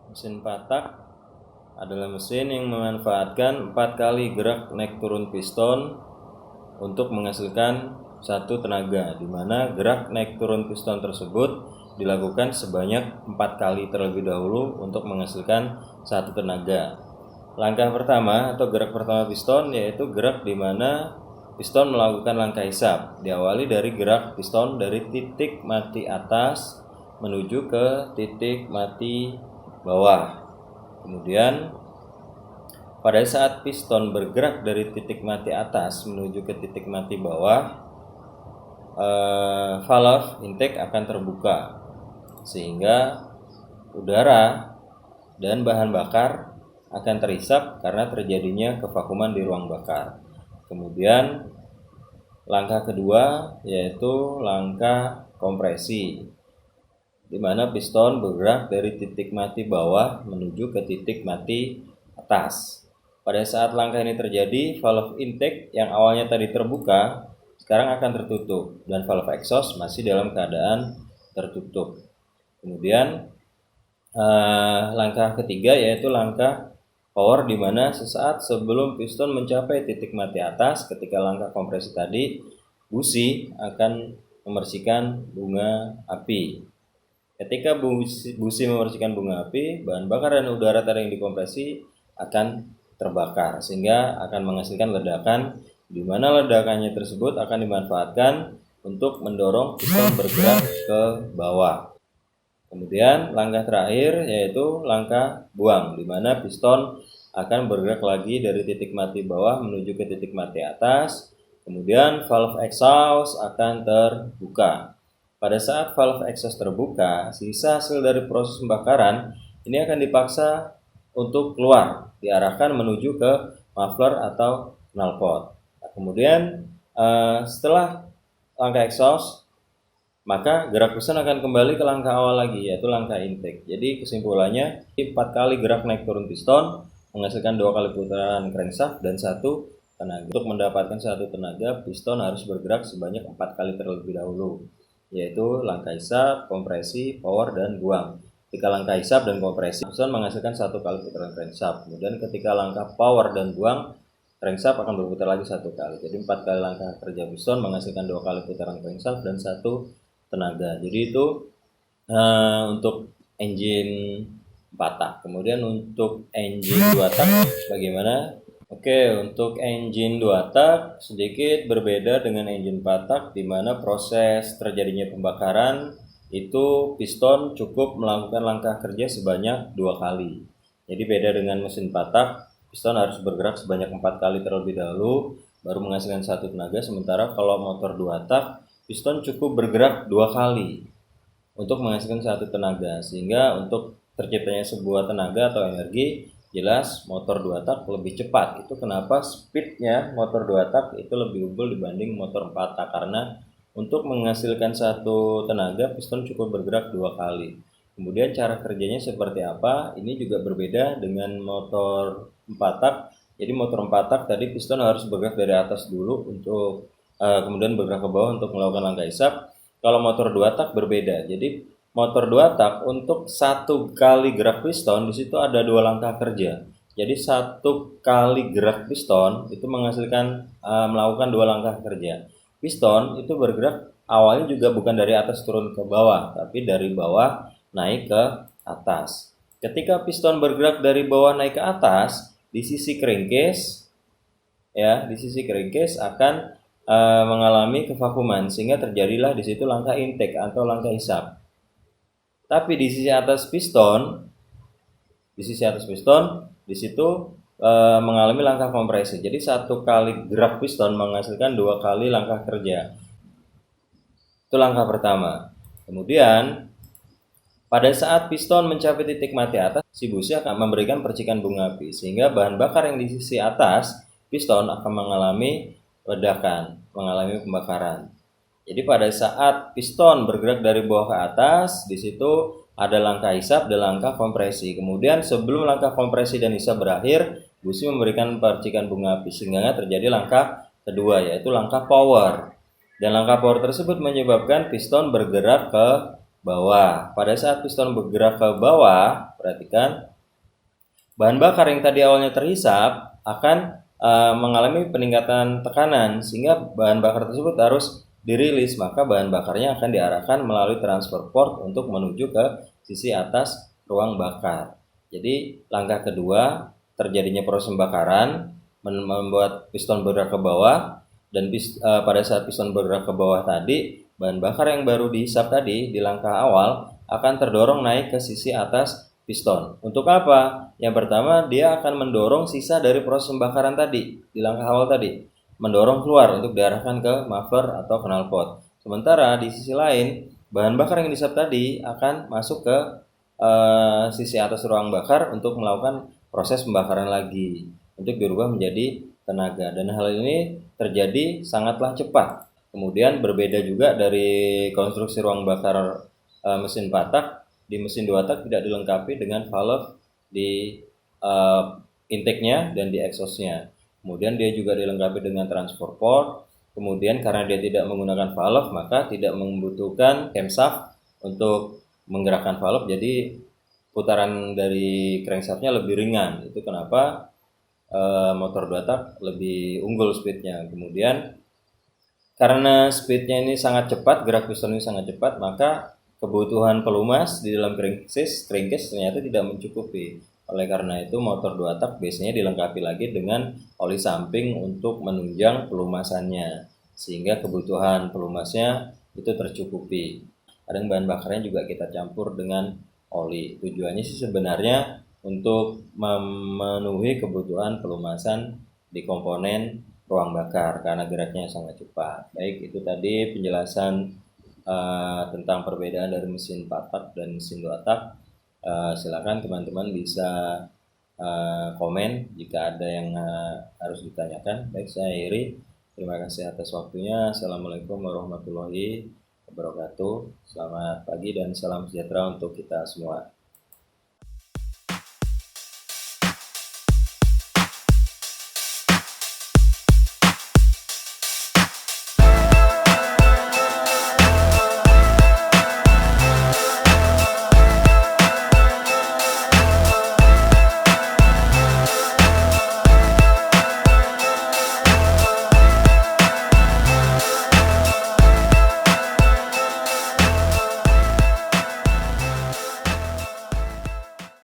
Mesin patak adalah mesin yang memanfaatkan 4 kali gerak naik turun piston untuk menghasilkan satu tenaga, di mana gerak naik turun piston tersebut dilakukan sebanyak 4 kali terlebih dahulu untuk menghasilkan satu tenaga. Langkah pertama atau gerak pertama piston yaitu gerak di mana piston melakukan langkah hisap. Diawali dari gerak piston dari titik mati atas menuju ke titik mati bawah. Kemudian pada saat piston bergerak dari titik mati atas menuju ke titik mati bawah, valve intake akan terbuka sehingga udara dan bahan bakar akan terhisap karena terjadinya kevakuman di ruang bakar. Kemudian langkah kedua yaitu langkah kompresi, di mana piston bergerak dari titik mati bawah menuju ke titik mati atas. Pada saat langkah ini terjadi, valve intake yang awalnya tadi terbuka sekarang akan tertutup dan valve exhaust masih dalam keadaan tertutup. Kemudian langkah ketiga yaitu langkah power, di mana sesaat sebelum piston mencapai titik mati atas ketika langkah kompresi tadi, busi akan membersihkan bunga api. Ketika busi membersihkan bunga api, bahan bakar dan udara tadi yang dikompresi akan terbakar sehingga akan menghasilkan ledakan, di mana ledakannya tersebut akan dimanfaatkan untuk mendorong piston bergerak ke bawah. Kemudian langkah terakhir yaitu langkah buang, di mana piston akan bergerak lagi dari titik mati bawah menuju ke titik mati atas. Kemudian valve exhaust akan terbuka. Pada saat valve exhaust terbuka, sisa hasil dari proses pembakaran ini akan dipaksa untuk keluar, diarahkan menuju ke muffler atau knalpot. Nah, kemudian setelah langkah exhaust, maka gerak piston akan kembali ke langkah awal lagi, yaitu langkah intake. Jadi kesimpulannya, 4 kali gerak naik turun piston menghasilkan 2 kali putaran crankshaft dan 1 tenaga. Untuk mendapatkan 1 tenaga, piston harus bergerak sebanyak 4 kali terlebih dahulu, yaitu langkah hisap, kompresi, power, dan buang. Ketika langkah hisap dan kompresi, piston menghasilkan 1 kali putaran crankshaft. Kemudian ketika langkah power dan buang, crankshaft akan berputar lagi 1 kali. Jadi 4 kali langkah kerja piston menghasilkan 2 kali putaran crankshaft dan 1 tenaga. Jadi itu untuk engine 4 tak. Kemudian untuk engine 2 tak bagaimana? Oke, untuk engine 2 tak sedikit berbeda dengan engine 4 tak, di mana proses terjadinya pembakaran itu piston cukup melakukan langkah kerja sebanyak 2 kali. Jadi beda dengan mesin 4 tak, piston harus bergerak sebanyak 4 kali terlebih dahulu baru menghasilkan 1 tenaga, sementara kalau motor 2 tak, piston cukup bergerak 2 kali untuk menghasilkan 1 tenaga, sehingga untuk terciptanya sebuah tenaga atau energi, jelas motor 2 tak lebih cepat. Itu kenapa speednya motor 2 tak itu lebih unggul dibanding motor 4 tak, karena untuk menghasilkan 1 tenaga, piston cukup bergerak 2 kali. Kemudian cara kerjanya seperti apa? Ini juga berbeda dengan motor 4 tak. Jadi motor 4 tak tadi piston harus bergerak dari atas dulu untuk kemudian bergerak ke bawah untuk melakukan langkah hisap. Kalau motor 2 tak berbeda. Jadi motor 2 tak untuk 1 kali gerak piston di situ ada 2 langkah kerja. Jadi 1 kali gerak piston itu menghasilkan melakukan 2 langkah kerja. Piston itu bergerak awalnya juga bukan dari atas turun ke bawah, tapi dari bawah naik ke atas. Ketika piston bergerak dari bawah naik ke atas, di sisi crankcase akan mengalami kevakuman, sehingga terjadilah di situ langkah intake atau langkah hisap. Tapi di sisi atas piston di situ mengalami langkah kompresi. Jadi 1 kali gerak piston menghasilkan 2 kali langkah kerja. Itu langkah pertama. Kemudian pada saat piston mencapai titik mati atas, si busi akan memberikan percikan bunga api, sehingga bahan bakar yang di sisi atas piston akan mengalami ledakan, mengalami pembakaran. Jadi pada saat piston bergerak dari bawah ke atas, di situ ada langkah hisap dan langkah kompresi. Kemudian sebelum langkah kompresi dan hisap berakhir, busi memberikan percikan bunga api, sehingga terjadi langkah kedua, yaitu langkah power. Dan langkah power tersebut menyebabkan piston bergerak ke bawah. Pada saat piston bergerak ke bawah, perhatikan bahan bakar yang tadi awalnya terhisap akan mengalami peningkatan tekanan sehingga bahan bakar tersebut harus dirilis, maka bahan bakarnya akan diarahkan melalui transfer port untuk menuju ke sisi atas ruang bakar. Jadi langkah kedua, terjadinya proses pembakaran membuat piston bergerak ke bawah, dan pada saat piston bergerak ke bawah tadi, bahan bakar yang baru dihisap tadi di langkah awal akan terdorong naik ke sisi atas piston. Untuk apa? Yang pertama, dia akan mendorong sisa dari proses pembakaran tadi di langkah awal tadi, mendorong keluar untuk diarahkan ke muffler atau knalpot. Sementara di sisi lain, bahan bakar yang dihisap tadi akan masuk ke sisi atas ruang bakar untuk melakukan proses pembakaran lagi untuk dirubah menjadi tenaga, dan hal ini terjadi sangatlah cepat. Kemudian berbeda juga dari konstruksi ruang bakar mesin 4 tak. Di mesin 2 tak tidak dilengkapi dengan valve di intake-nya dan di exhaust-nya. Kemudian dia juga dilengkapi dengan transfer port. Kemudian karena dia tidak menggunakan valve, maka tidak membutuhkan camshaft untuk menggerakkan valve, jadi putaran dari crankshaft-nya lebih ringan. Itu kenapa motor 2 tak lebih unggul speednya. Kemudian karena speednya ini sangat cepat, gerak piston ini sangat cepat, maka kebutuhan pelumas di dalam crankcase ternyata tidak mencukupi. Oleh karena itu motor 2 tak biasanya dilengkapi lagi dengan oli samping untuk menunjang pelumasannya, sehingga kebutuhan pelumasnya itu tercukupi. Kadang bahan bakarnya juga kita campur dengan oli. Tujuannya sih sebenarnya untuk memenuhi kebutuhan pelumasan di komponen ruang bakar karena geraknya sangat cepat. Baik, itu tadi penjelasan tentang perbedaan dari mesin 4 tak dan mesin 2 tak. Silakan teman-teman bisa komen jika ada yang harus ditanyakan. Baik, saya Iri. Terima kasih atas waktunya. Assalamualaikum warahmatullahi wabarakatuh. Selamat pagi dan salam sejahtera untuk kita semua.